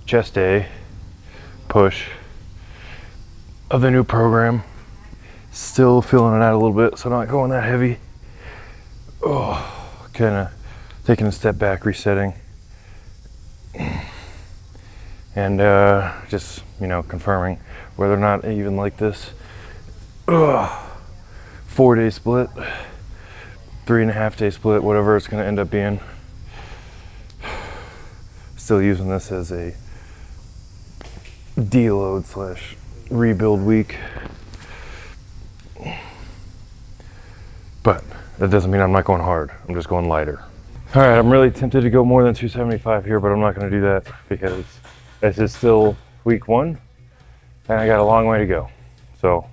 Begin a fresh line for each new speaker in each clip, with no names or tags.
chest day push of the new program. Still feeling it out a little bit, so not going that heavy. Oh, kind of taking a step back, resetting, and just confirming whether or not I even like this. 4-day split, 3.5-day split, whatever it's going to end up being. Still using this as a deload / rebuild week. But that doesn't mean I'm not going hard. I'm just going lighter. All right, I'm really tempted to go more than 275 here, but I'm not going to do that because this is still week 1 and I got a long way to go. So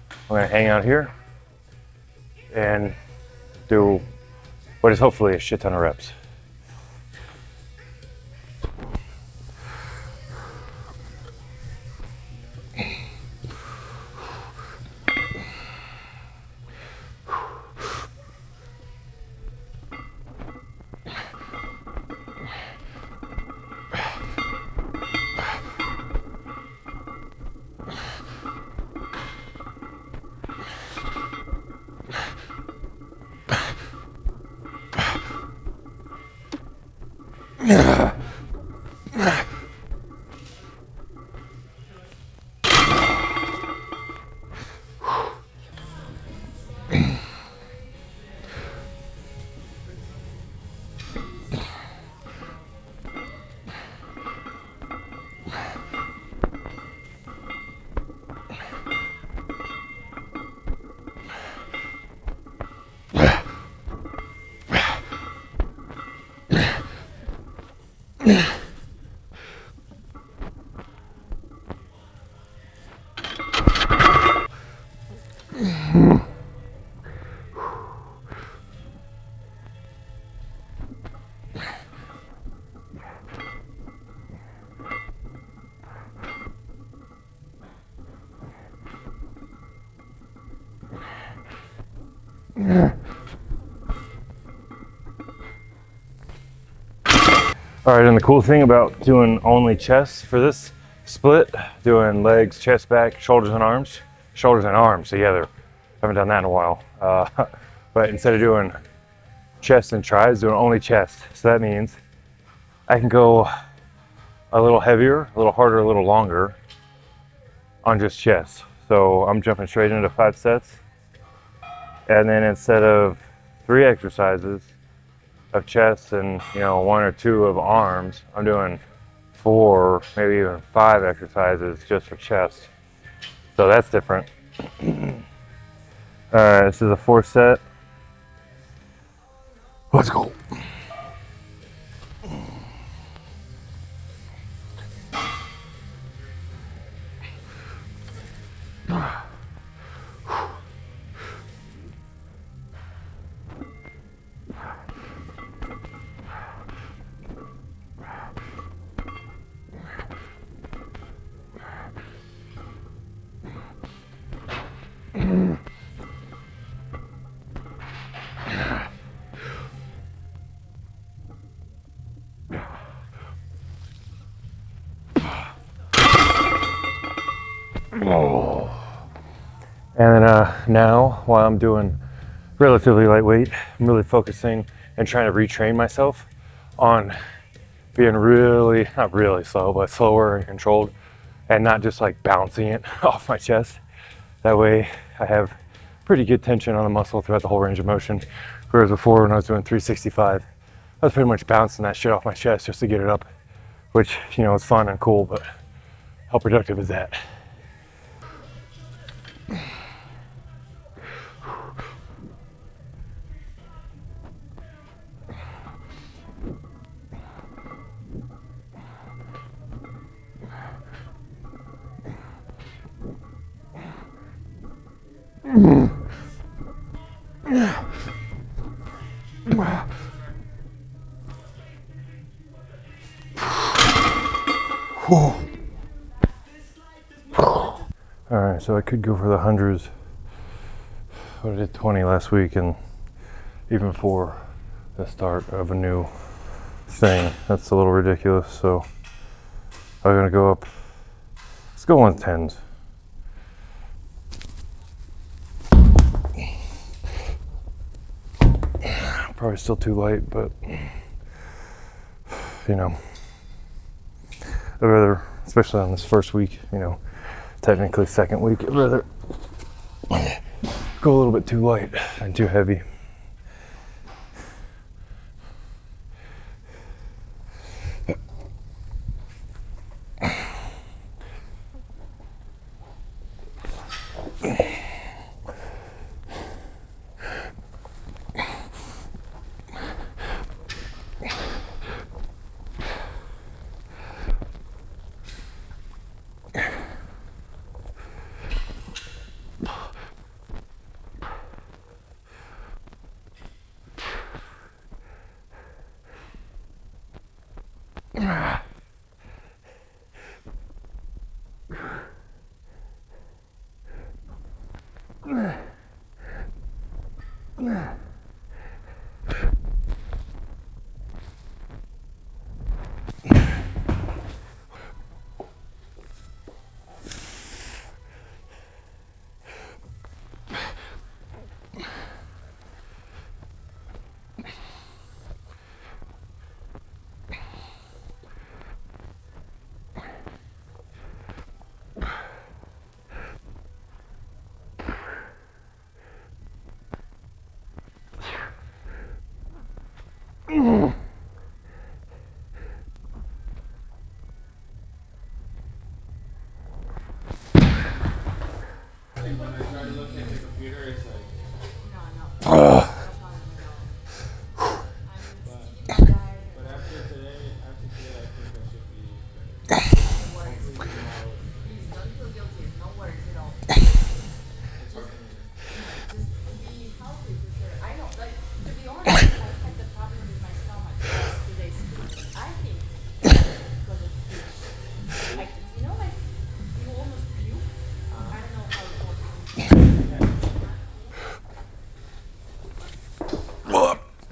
I'm going to hang out here and do what is hopefully a shit ton of reps. All right, and the cool thing about doing only chest for this split, doing legs, chest, back, shoulders and arms together. Haven't done that in a while. But instead of doing chest and tries, doing only chest. So that means I can go a little heavier, a little harder, a little longer on just chest. So I'm jumping straight into 5 sets. And then instead of 3 exercises of chest and 1 or 2 of arms, I'm doing 4, maybe even 5 exercises just for chest. So that's different. Alright, this is a 4 set. Let's go. And then now, while I'm doing relatively lightweight, I'm really focusing and trying to retrain myself on being really, not really slow, but slower and controlled, and not just like bouncing it off my chest. That way I have pretty good tension on the muscle throughout the whole range of motion. Whereas before, when I was doing 365, I was pretty much bouncing that shit off my chest just to get it up, which, is fun and cool, but how productive is that? Alright, so I could go for the hundreds, but I did 20 last week, and even for the start of a new thing, that's a little ridiculous. So I'm gonna go up. Let's go on 10s. Probably still too light, but you know, I'd rather, especially on this first week, you know, technically second week, I'd rather go a little bit too light and too heavy.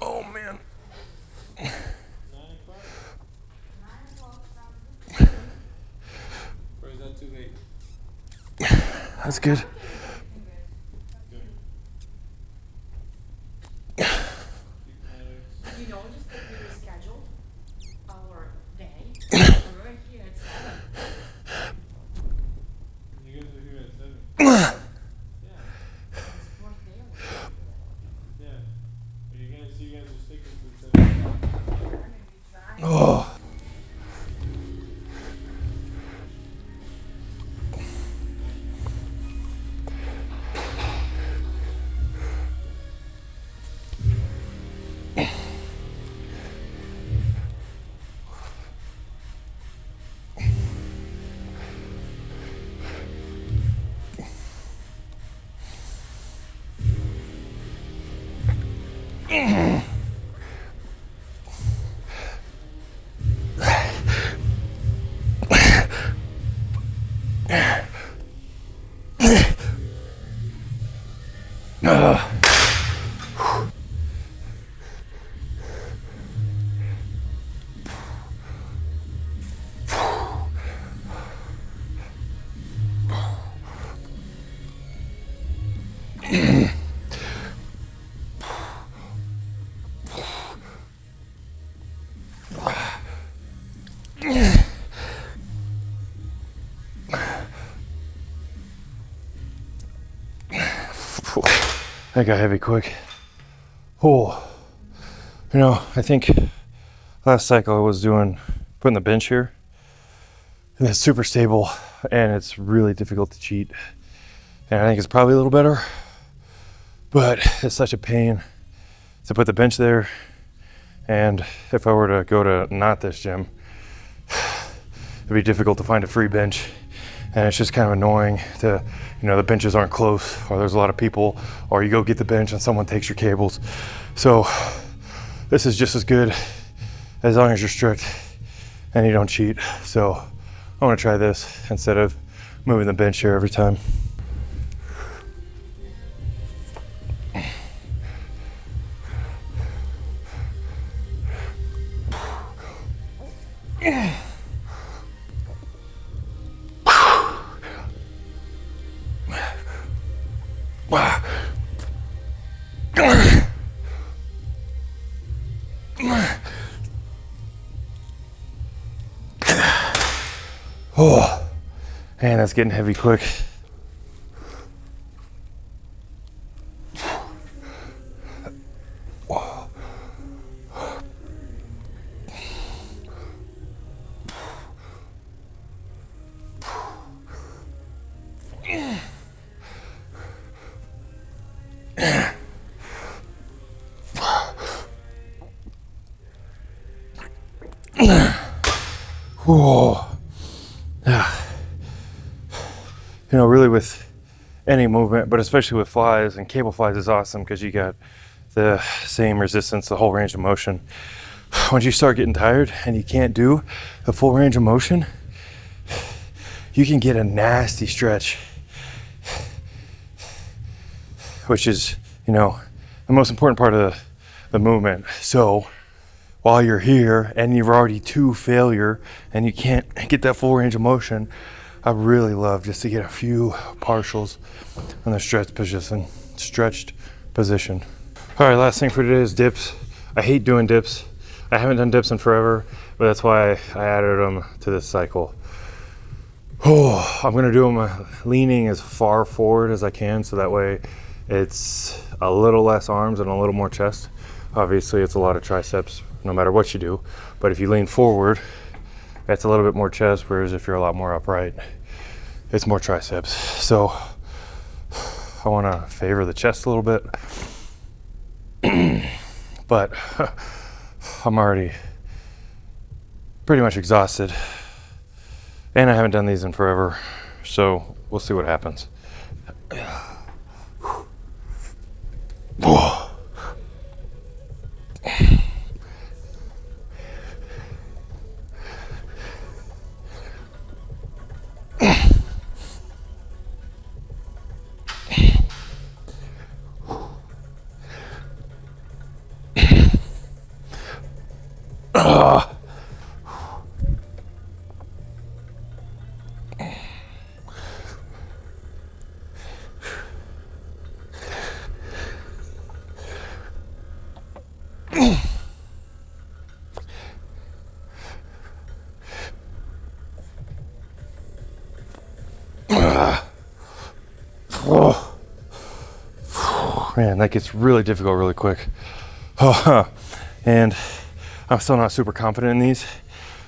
Oh man.
Or is that too late?
That's good.
You know, just that we rescheduled our day. We're right here at 7.
You guys are here at 7.
It's fourth day already.
Yeah. Are you guys, you guys are sticking to 7.
We're gonna be trying.
Oh. That got heavy quick. Oh, you know, I think last cycle I was putting the bench here, and it's super stable, and it's really difficult to cheat. And I think it's probably a little better, but it's such a pain to put the bench there. And if I were to go to not this gym, it'd be difficult to find a free bench. And it's just kind of annoying to, you know, the benches aren't close, or there's a lot of people, or you go get the bench and someone takes your cables. So this is just as good as long as you're strict and you don't cheat. So I want to try this instead of moving the bench here every time. Oh, and that's getting heavy quick. Whoa. Yeah. You know, really with any movement, but especially with flies, and cable flies is awesome because you got the same resistance, the whole range of motion. Once you start getting tired and you can't do the full range of motion, you can get a nasty stretch, which is, you know, the most important part of the movement. So while you're here and you're already to failure and you can't get that full range of motion, I really love just to get a few partials in the stretched position. All right, last thing for today is dips. I hate doing dips. I haven't done dips in forever, but that's why I added them to this cycle. Oh, I'm gonna do them leaning as far forward as I can, so that way it's a little less arms and a little more chest. Obviously, it's a lot of triceps no matter what you do, but if you lean forward, that's a little bit more chest, whereas if you're a lot more upright, it's more triceps. So I want to favor the chest a little bit, but I'm already pretty much exhausted, and I haven't done these in forever, so we'll see what happens. Man, that gets really difficult really quick. And I'm still not super confident in these.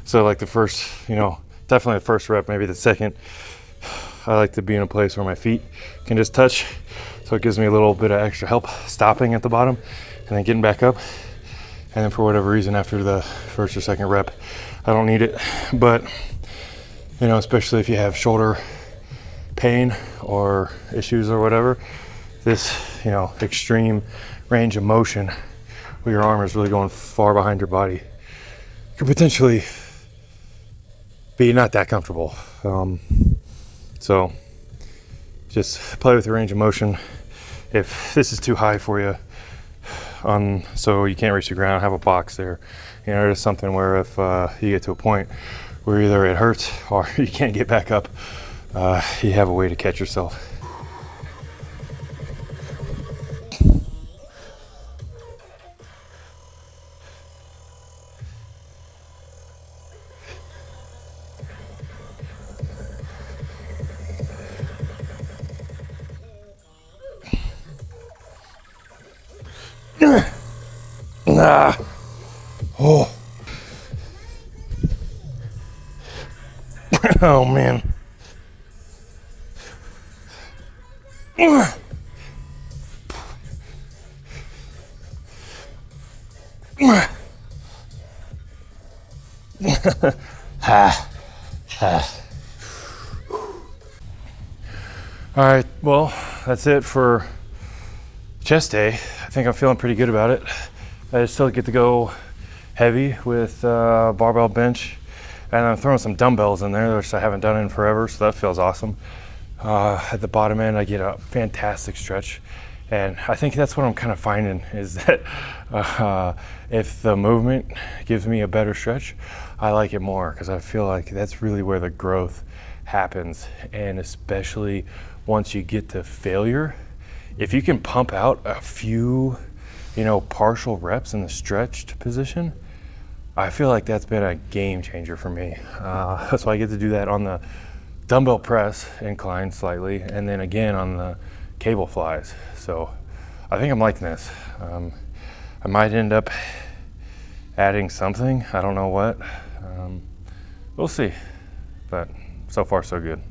So like the first, definitely the first rep, maybe the second, I like to be in a place where my feet can just touch. So it gives me a little bit of extra help stopping at the bottom and then getting back up. And then for whatever reason, after the first or second rep, I don't need it. But, especially if you have shoulder pain or issues or whatever, this, extreme range of motion where your arm is really going far behind your body could potentially be not that comfortable. So just play with your range of motion. If this is too high for you, so you can't reach the ground, have a box there. Just something where if you get to a point where either it hurts or you can't get back up, you have a way to catch yourself. Oh. Oh man. All right, well, that's it for chest day. I think I'm feeling pretty good about it. I still get to go heavy with barbell bench, and I'm throwing some dumbbells in there, which I haven't done in forever, so that feels awesome. At the bottom end, I get a fantastic stretch, and I think that's what I'm kind of finding is that if the movement gives me a better stretch, I like it more, because I feel like that's really where the growth happens. And especially once you get to failure, if you can pump out a few partial reps in the stretched position, I feel like that's been a game changer for me. So I get to do that on the dumbbell press, incline slightly, and then again on the cable flies. So I think I'm liking this. I might end up adding something. I don't know what. We'll see. But so far, so good.